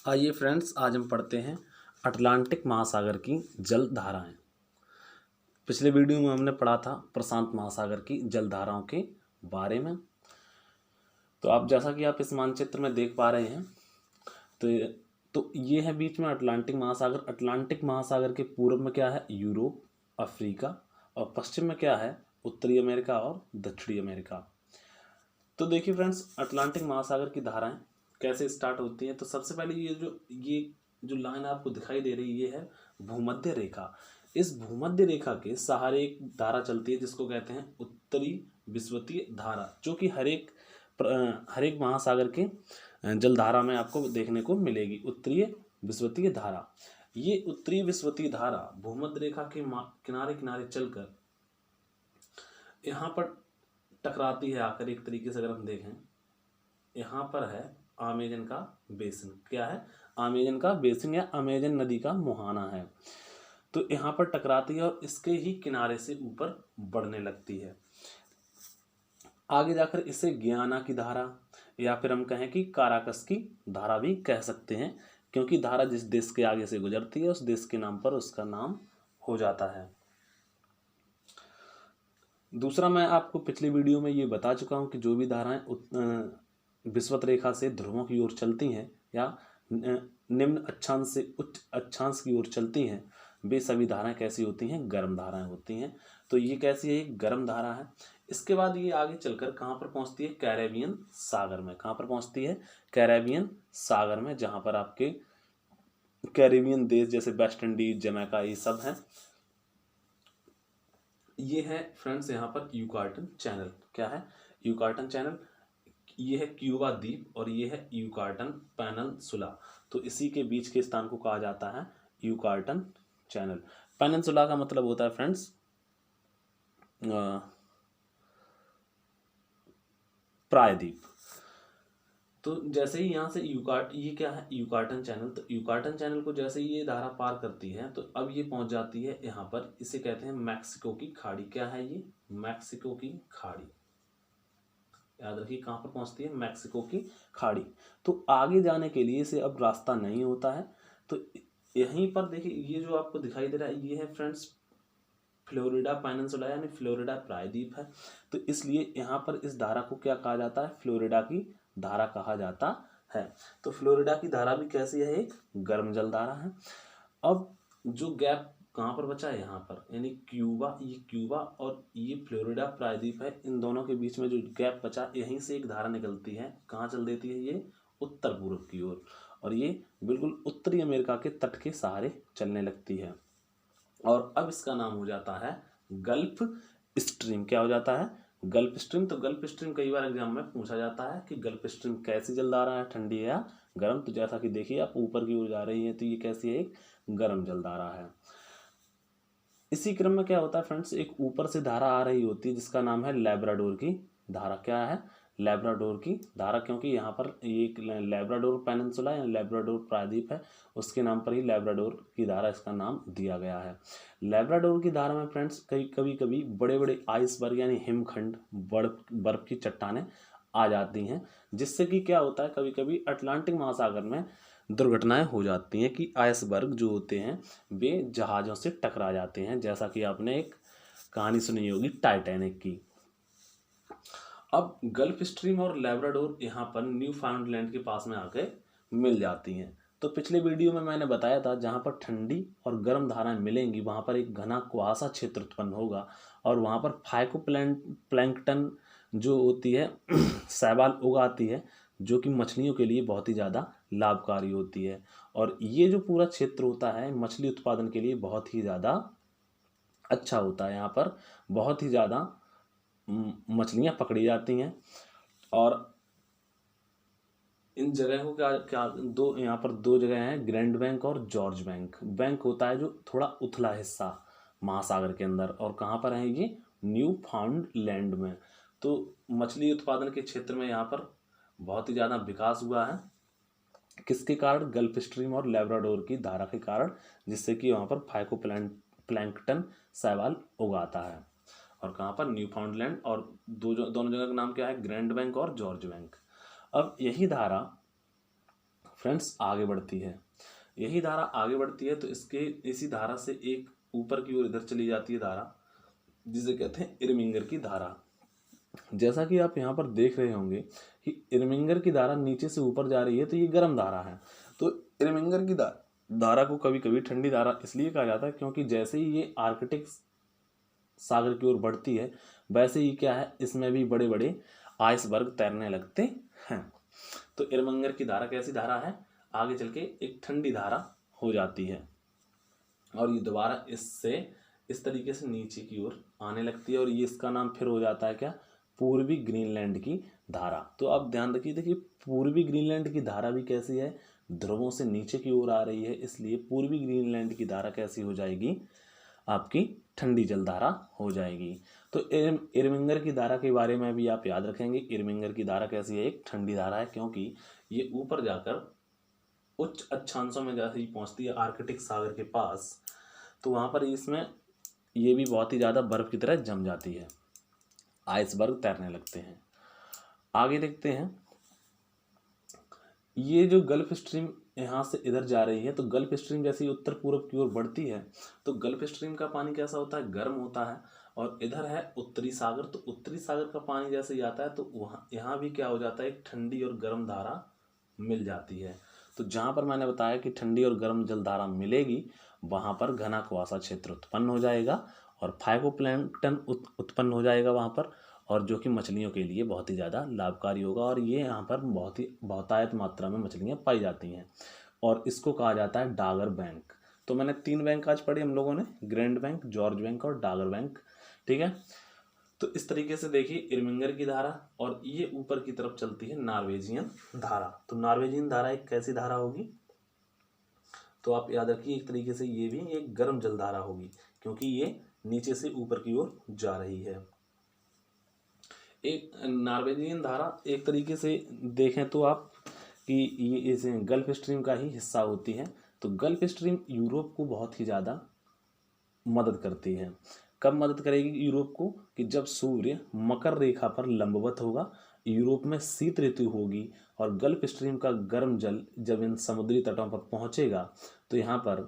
आइए फ्रेंड्स, आज हम पढ़ते हैं अटलांटिक महासागर की जल धाराएं। पिछले वीडियो में हमने पढ़ा था प्रशांत महासागर की जल धाराओं के बारे में। तो आप जैसा कि आप इस मानचित्र में देख पा रहे हैं, तो ये है बीच में अटलांटिक महासागर। अटलांटिक महासागर के पूर्व में क्या है? यूरोप, अफ्रीका, और पश्चिम में क्या है? उत्तरी अमेरिका और दक्षिणी अमेरिका। तो देखिए फ्रेंड्स, अटलांटिक महासागर की धाराएं कैसे स्टार्ट होती हैं। तो सबसे पहले ये जो लाइन आपको दिखाई दे रही ये है भूमध्य रेखा। इस भूमध्य रेखा के सहारे एक धारा चलती है जिसको कहते हैं उत्तरी विषुवतीय धारा, जो कि हर एक महासागर के जलधारा में आपको देखने को मिलेगी। उत्तरी विषुवतीय धारा, ये उत्तरी विषुवतीय धारा भूमध्य रेखा के किनारे किनारे चलकर यहाँ पर टकराती है आकर। एक तरीके से अगर हम देखें, यहाँ पर है अमेजन का बेसिन। क्या है? अमेजन का बेसिन या अमेजन नदी का मुहाना है। तो यहाँ पर टकराती है और इसके ही किनारे से ऊपर बढ़ने लगती है। आगे जाकर इसे गियाना की धारा या फिर हम कहें कि काराकस की धारा भी कह सकते हैं, क्योंकि धारा जिस देश के आगे से गुजरती है उस देश के नाम पर उसका नाम हो जाता है। दूसरा, मैं आपको पिछले वीडियो में ये बता चुका हूँ कि जो भी धाराएं विषुवत रेखा से ध्रुवों की ओर चलती हैं या निम्न अक्षांश से उच्च अक्षांश की ओर चलती हैं, वे सभी धाराएं कैसी होती हैं? गर्म धाराएं होती हैं। तो ये कैसी है? एक गर्म धारा है। इसके बाद ये आगे चलकर कहाँ पर पहुँचती है? कैरेबियन सागर में। कहाँ पर पहुँचती है? कैरेबियन सागर में, जहाँ पर आपके कैरेबियन देश जैसे वेस्ट इंडीज, जमैका, ये सब हैं। ये है फ्रेंड्स यहाँ पर यूकाटन चैनल। क्या है? Yucatan channel. ये है क्यूबा द्वीप और ये है यूकाटन पेनिनसुला। तो इसी के बीच के स्थान को कहा जाता है यूकाटन चैनल। पेनिनसुला का मतलब होता है फ्रेंड्स प्रायद्वीप। तो जैसे ही यहाँ से ये क्या है? Yucatan channel. तो यूकाटन चैनल को जैसे ही ये धारा पार करती है तो अब ये पहुंच जाती है यहाँ पर। इसे कहते हैं मैक्सिको की खाड़ी। क्या है ये? मैक्सिको की खाड़ी। याद रखिए, कहाँ पर पहुंचती है? मैक्सिको की खाड़ी। तो आगे जाने के लिए इसे अब रास्ता नहीं होता है। तो यहीं पर देखिए, ये जो आपको दिखाई दे रहा है ये है फ्रेंड्स फ्लोरिडा पेनिनसुला, यानी फ्लोरिडा प्रायद्वीप है। तो इसलिए यहाँ पर इस धारा को क्या कहा जाता है? फ्लोरिडा की धारा कहा जाता है। तो फ्लोरिडा की धारा भी कैसी है? एक गर्म जल धारा है। अब जो गैप कहाँ पर बचा है? यहाँ पर, यानी क्यूबा, ये क्यूबा और ये फ्लोरिडा प्रायद्वीप है, इन दोनों के बीच में जो गैप बचा, यहीं से एक धारा निकलती है। कहाँ चल देती है? ये उत्तर पूर्व की ओर, और ये बिल्कुल उत्तरी अमेरिका के तट के सहारे चलने लगती है। और अब इसका नाम हो जाता है गल्फ स्ट्रीम। क्या हो जाता है? Gulf stream. तो गल्फ स्ट्रीम कई बार एग्जाम में पूछा जाता है कि गल्फ स्ट्रीम कैसी जलधारा है, ठंडी है या गर्म। तो जैसा कि देखिए, आप ऊपर की ओर जा रही है तो ये कैसी है? एक गर्म जलधारा है। इसी क्रम में क्या होता है फ्रेंड्स, एक ऊपर से धारा आ रही होती है जिसका नाम है लैब्राडोर की धारा। क्या है? लैब्राडोर की धारा, क्योंकि यहाँ पर एक लैब्राडोर पेनिनसुला या लैब्राडोर प्रायद्वीप है, उसके नाम पर ही लैब्राडोर की धारा इसका नाम दिया गया है। लैब्राडोर की धारा में फ्रेंड्स कभी कभी बड़े बड़े आइसबर्ग यानी हिमखंड, बर्फ की चट्टानें आ जाती हैं, जिससे कि क्या होता है, कभी कभी अटलांटिक महासागर में दुर्घटनाएं हो जाती हैं कि आइसबर्ग जो होते हैं वे जहाज़ों से टकरा जाते हैं, जैसा कि आपने एक कहानी सुनी होगी टाइटैनिक की। अब गल्फ स्ट्रीम और लैब्राडोर यहाँ पर न्यू फाउंडलैंड के पास में आकर मिल जाती हैं। तो पिछले वीडियो में मैंने बताया था, जहाँ पर ठंडी और गर्म धाराएं मिलेंगी वहाँ पर एक घना कुआसा क्षेत्र उत्पन्न होगा, और वहाँ पर प्लैंकटन जो होती है शैवाल उगाती है, जो कि मछलियों के लिए बहुत ही ज़्यादा लाभकारी होती है। और ये जो पूरा क्षेत्र होता है मछली उत्पादन के लिए बहुत ही ज़्यादा अच्छा होता है। यहाँ पर बहुत ही ज़्यादा मछलियाँ पकड़ी जाती हैं। और इन जगह को क्या क्या दो यहाँ पर दो जगह हैं, ग्रैंड बैंक और जॉर्ज बैंक। बैंक होता है जो थोड़ा उथला हिस्सा महासागर के अंदर, और कहाँ पर है ये? न्यू फाउंडलैंड में। तो मछली उत्पादन के क्षेत्र में यहाँ पर बहुत ही ज़्यादा विकास हुआ है। किसके कारण? गल्फ स्ट्रीम और लैब्राडोर की धारा के कारण, जिससे कि वहाँ पर प्लैंकटन शैवाल उगाता है। और कहाँ पर? न्यू फाउंडलैंड। और दोनों जगह का नाम क्या है? ग्रैंड बैंक और जॉर्ज बैंक। अब यही धारा फ्रेंड्स आगे बढ़ती है। यही धारा आगे बढ़ती है तो इसके इसी धारा से एक ऊपर की ओर इधर चली जाती है धारा, जिसे कहते हैं इरमिंगर की धारा। जैसा कि आप यहाँ पर देख रहे होंगे कि इरमिंगर की धारा नीचे से ऊपर जा रही है तो ये गर्म धारा है। तो इरमिंगर की धारा को कभी कभी ठंडी धारा इसलिए कहा जाता है क्योंकि जैसे ही ये आर्कटिक सागर की ओर बढ़ती है वैसे ही क्या है, इसमें भी बड़े बड़े आइसबर्ग तैरने लगते हैं। तो इरमिंगर की धारा कैसी धारा है, आगे चल के एक ठंडी धारा हो जाती है और ये दोबारा इससे इस तरीके से नीचे की ओर आने लगती है और ये इसका नाम फिर हो जाता है क्या, पूर्वी ग्रीनलैंड की धारा। तो आप ध्यान रखिए, देखिए पूर्वी ग्रीनलैंड की धारा भी कैसी है, ध्रुवों से नीचे की ओर आ रही है, इसलिए पूर्वी ग्रीनलैंड की धारा कैसी हो जाएगी, आपकी ठंडी जलधारा हो जाएगी। तो इरमिंगर की धारा के बारे में भी आप याद रखेंगे, इरमिंगर की धारा कैसी है, एक ठंडी धारा है क्योंकि ये ऊपर जाकर उच्च अक्षांशों में जैसे ही पहुंचती है आर्कटिक सागर के पास तो वहाँ पर इसमें ये भी बहुत ही ज़्यादा बर्फ़ की तरह जम जाती है, आइसबर्ग तैरने लगते हैं। आगे देखते हैं, ये जो गल्फ स्ट्रीम यहाँ से इधर जा रही है तो गल्फ स्ट्रीम जैसे ही उत्तर पूर्व की ओर बढ़ती है तो गल्फ स्ट्रीम का पानी कैसा होता है, गर्म होता है। और इधर है उत्तरी सागर, तो उत्तरी सागर का पानी जैसे ही आता है तो वहाँ यहाँ भी क्या हो जाता है, एक ठंडी और गर्म धारा मिल जाती है। तो जहाँ पर मैंने बताया कि ठंडी और गर्म जलधारा मिलेगी वहाँ पर घना कुआसा क्षेत्र उत्पन्न हो जाएगा और फाइटोप्लैंक्टन उत्पन्न हो जाएगा वहाँ पर, और जो कि मछलियों के लिए बहुत ही ज़्यादा लाभकारी होगा। और ये यहाँ पर बहुत ही बहुतायत मात्रा में मछलियाँ पाई जाती हैं और इसको कहा जाता है डागर बैंक। तो मैंने 3 बैंक आज पढ़े हम लोगों ने, ग्रैंड बैंक, जॉर्ज बैंक और डागर बैंक, ठीक है। तो इस तरीके से देखिए इरमिंगर की धारा और ये ऊपर की तरफ चलती है नॉर्वेजियन धारा। तो नॉर्वेजियन धारा एक कैसी धारा होगी, तो आप याद रखिए एक तरीके से ये भी एक गर्म जलधारा होगी क्योंकि ये नीचे से ऊपर की ओर जा रही है। एक नॉर्वेजियन धारा एक तरीके से देखें तो आप कि ये इस गल्फ स्ट्रीम का ही हिस्सा होती है। तो गल्फ स्ट्रीम यूरोप को बहुत ही ज़्यादा मदद करती है। कब मदद करेगी यूरोप को, कि जब सूर्य मकर रेखा पर लंबवत होगा, यूरोप में शीत ऋतु होगी और गल्फ स्ट्रीम का गर्म जल जब इन समुद्री तटों पर पहुंचेगा तो यहाँ पर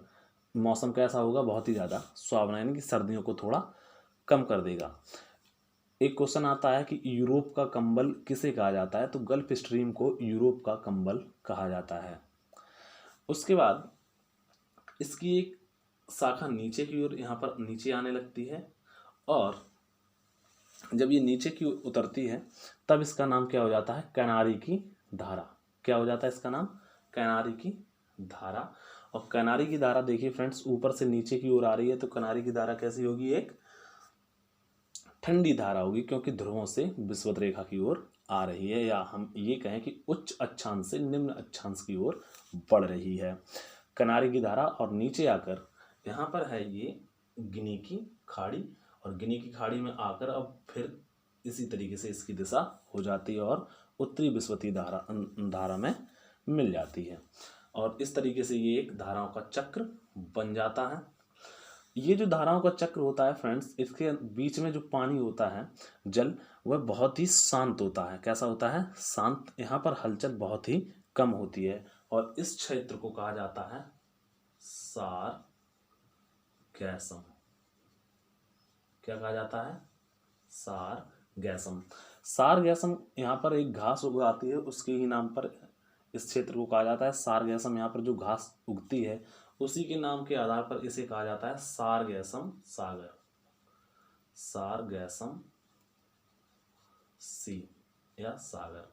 मौसम कैसा होगा, बहुत ही ज़्यादा सुहावना, यानी कि सर्दियों को थोड़ा कम कर देगा। एक क्वेश्चन आता है कि यूरोप का कंबल किसे कहा जाता है, तो गल्फ स्ट्रीम को यूरोप का कंबल कहा जाता है। उसके बाद इसकी एक शाखा नीचे की ओर यहाँ पर नीचे आने लगती है और जब ये नीचे की ओर उतरती है तब इसका नाम क्या हो जाता है, कैनारी की धारा। क्या हो जाता है इसका नाम, कैनारी की धारा। और कैनारी की धारा देखिए फ्रेंड्स ऊपर से नीचे की ओर आ रही है तो कैनारी की धारा कैसी होगी, एक ठंडी धारा होगी क्योंकि ध्रुवों से विषुवत रेखा की ओर आ रही है, या हम ये कहें कि उच्च अक्षांश से निम्न अक्षांश की ओर बढ़ रही है कैनारी की धारा। और नीचे आकर यहाँ पर है ये गिनी की खाड़ी और गिनी की खाड़ी में आकर अब फिर इसी तरीके से इसकी दिशा हो जाती है और उत्तरी विषुवतीय धारा में मिल जाती है। और इस तरीके से ये एक धाराओं का चक्र बन जाता है। ये जो धाराओं का चक्र होता है फ्रेंड्स, इसके बीच में जो पानी होता है, जल, वह बहुत ही शांत होता है। कैसा होता है, शांत। यहाँ पर हलचल बहुत ही कम होती है और इस क्षेत्र को कहा जाता है सार गैसम। क्या कहा जाता है, सार गैसम। सार गैसम यहाँ पर एक घास उगाती है, उसके ही नाम पर इस क्षेत्र को कहा जाता है सार गैसम। यहाँ पर जो घास उगती है उसी के नाम के आधार पर इसे कहा जाता है सार गैसम सागर, सार गैसम सी या सागर।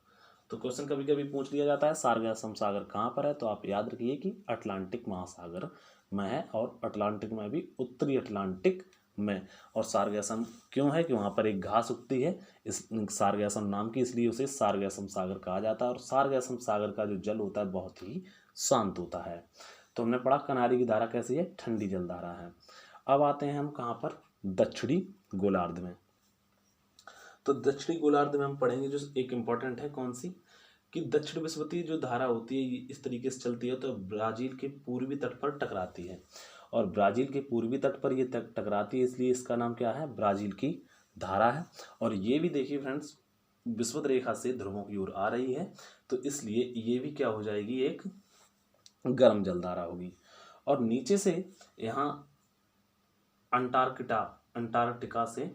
तो क्वेश्चन कभी कभी पूछ लिया जाता है सार गैसम सागर कहाँ पर है, तो आप याद रखिए कि अटलांटिक महासागर में है और अटलांटिक में भी उत्तरी अटलांटिक में। और सारगैसम क्यों है कि वहाँ पर एक घास उगती है इस सारगैसम नाम की, इसलिए उसे सारगैसम सागर कहा जाता है। और सारगैसम सागर का जो जल होता है बहुत ही शांत होता है। तो हमने पढ़ा कैनारी की धारा कैसी है, ठंडी जलधारा है। अब आते हैं हम कहाँ पर, दक्षिणी गोलार्ध में। तो दक्षिणी गोलार्ध में हम पढ़ेंगे जो एक इम्पॉर्टेंट है, कौन सी, कि दक्षिण विषुवतीय जो धारा होती है इस तरीके से चलती है तो ब्राज़ील के पूर्वी तट पर टकराती है और ब्राज़ील के पूर्वी तट पर ये टकराती है, इसलिए इसका नाम क्या है, ब्राज़ील की धारा है। और ये भी देखिए फ्रेंड्स विषुवत रेखा से ध्रुवों की ओर आ रही है तो इसलिए ये भी क्या हो जाएगी, एक गर्म जलधारा होगी। और नीचे से यहाँ अंटार्कटिका से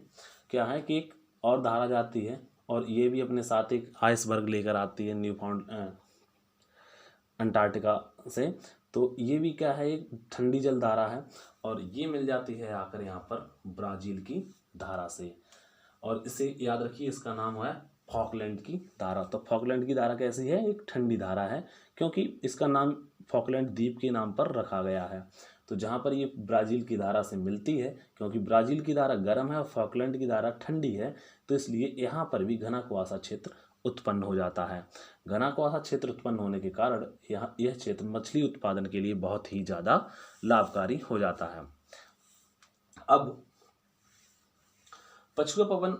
क्या है कि एक और धारा जाती है, और ये भी अपने साथ एक आइसबर्ग लेकर आती है अंटार्कटिका से। तो ये भी क्या है, एक ठंडी जल धारा है, और ये मिल जाती है आकर यहाँ पर ब्राज़ील की धारा से। और इसे याद रखिए, इसका नाम है फॉकलैंड की धारा। तो फॉकलैंड की धारा कैसी है, एक ठंडी धारा है, क्योंकि इसका नाम फॉकलैंड द्वीप के नाम पर रखा गया है। तो जहाँ पर ये ब्राज़ील की धारा से मिलती है, क्योंकि ब्राज़ील की धारा गर्म है और फॉकलैंड की धारा ठंडी है, तो इसलिए यहाँ पर भी घना कुआसा क्षेत्र उत्पन्न हो जाता है। घना कुआसा क्षेत्र उत्पन्न होने के कारण यह क्षेत्र मछली उत्पादन के लिए बहुत ही ज़्यादा लाभकारी हो जाता है। अब पछुआ पवन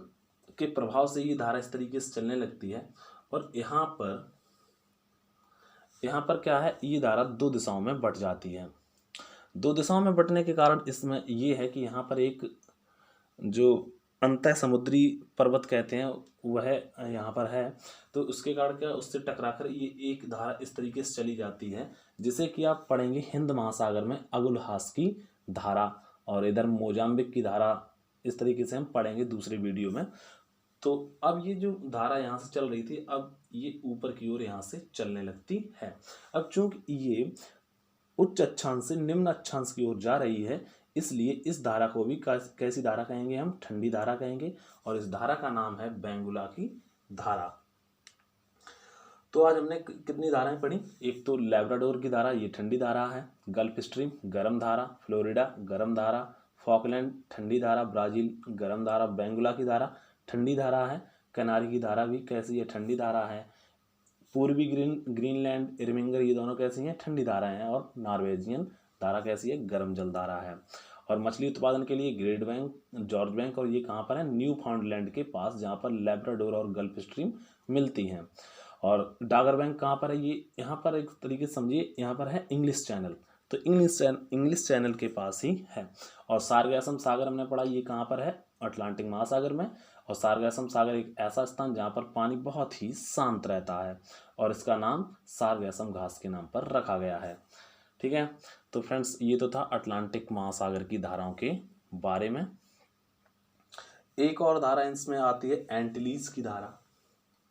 के प्रभाव से ये धारा इस तरीके से चलने लगती है, और यहाँ पर क्या है, ये धारा दो दिशाओं में बट जाती है। दो दिशाओं में बटने के कारण इसमें ये है कि यहाँ पर एक जो अंतः समुद्री पर्वत कहते हैं वह यहाँ पर है, तो उसके कारण क्या, उससे टकराकर ये एक धारा इस तरीके से चली जाती है, जिसे कि आप पढ़ेंगे हिंद महासागर में अगुलहास की धारा, और इधर मोजाम्बिक की धारा, इस तरीके से हम पढ़ेंगे दूसरे वीडियो में। तो अब ये जो धारा यहाँ से चल रही थी, अब ये ऊपर की ओर यहाँ से चलने लगती है। अब चूंकि ये उच्च अक्षांश से निम्न अक्षांश की ओर जा रही है, इसलिए इस धारा को भी कैसी धारा कहेंगे, हम ठंडी धारा कहेंगे, और इस धारा का नाम है बेंगुला की धारा। तो आज हमने कितनी धाराएं पढ़ी, एक तो लैब्राडोर की धारा, ये ठंडी धारा है, गल्फ स्ट्रीम गर्म धारा, फ्लोरिडा गर्म धारा, फॉकलैंड ठंडी धारा, ब्राज़ील गर्म धारा, बेंगुला की धारा ठंडी धारा है, कनारी की धारा भी कैसी है, ठंडी धारा है, पूर्वी ग्रीनलैंड इरमिंगर, ये दोनों कैसी हैं, ठंडी धाराएं हैं, और नॉर्वेजियन धारा कैसी है, गर्म जल धारा है। और मछली उत्पादन के लिए ग्रेट बैंक, जॉर्ज बैंक, और ये कहाँ पर है, न्यू फाउंडलैंड के पास, जहाँ पर लैब्राडोर और गल्फ स्ट्रीम मिलती हैं। और डागर बैंक कहाँ पर है, ये यहाँ पर एक तरीके से समझिए, यहाँ पर है इंग्लिश चैनल, तो इंग्लिश चैनल के पास ही है। और सार्गासम सागर हमने पढ़ा, ये कहाँ पर है, अटलांटिक महासागर में। और सार्गासम सागर एक ऐसा स्थान जहाँ पर पानी बहुत ही शांत रहता है, और इसका नाम सार्गासम घास के नाम पर रखा गया है। ठीक है, तो फ्रेंड्स ये तो था अटलांटिक महासागर की धाराओं के बारे में। एक और धारा इसमें आती है एंटिलीज की धारा।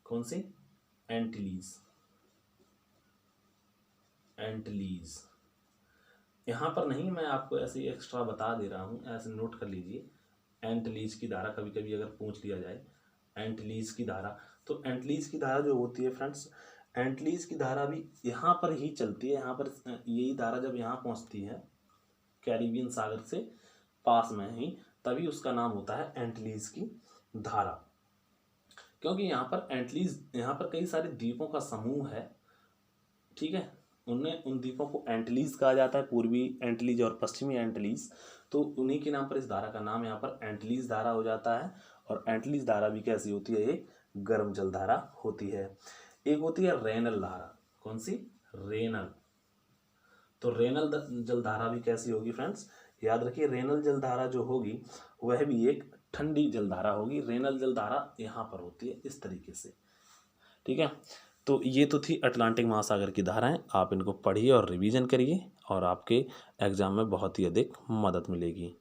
कौन सी, एंटिलीज। यहाँ पर नहीं, मैं आपको ऐसे एक्स्ट्रा बता दे रहा हूँ, ऐसे नोट कर लीजिए। एंटिलीज की धारा कभी कभी अगर पूछ लिया जाए, एंटिलीज की धारा, तो एंटिलीज की धारा जो होती है फ्रेंड्स, एंटिलीज की धारा भी यहाँ पर ही चलती है। यहाँ पर यही धारा जब यहाँ पहुँचती है कैरिबियन सागर से पास में ही, तभी उसका नाम होता है एंटिलीज की धारा। क्योंकि यहाँ पर कई सारे द्वीपों का समूह है, ठीक है, उन द्वीपों को एंटिलीज कहा जाता है, पूर्वी एंटिलीज और पश्चिमी एंटिलीज, तो उन्हीं के नाम पर इस धारा का नाम यहाँ पर एंटिलीज धारा हो जाता है। और एंटिलीज धारा भी कैसी होती है, एक गर्म जल धारा होती है। एक होती है रेनल धारा। कौन सी, रेनल। तो रेनल जल धारा भी कैसी होगी फ्रेंड्स, याद रखिए, रेनल जल धारा जो होगी वह भी एक ठंडी जल धारा होगी। रेनल जल धारा यहाँ पर होती है इस तरीके से। ठीक है, तो ये तो थी अटलांटिक महासागर की धाराएं। आप इनको पढ़िए और रिवीजन करिए, और आपके एग्जाम में बहुत ही अधिक मदद मिलेगी।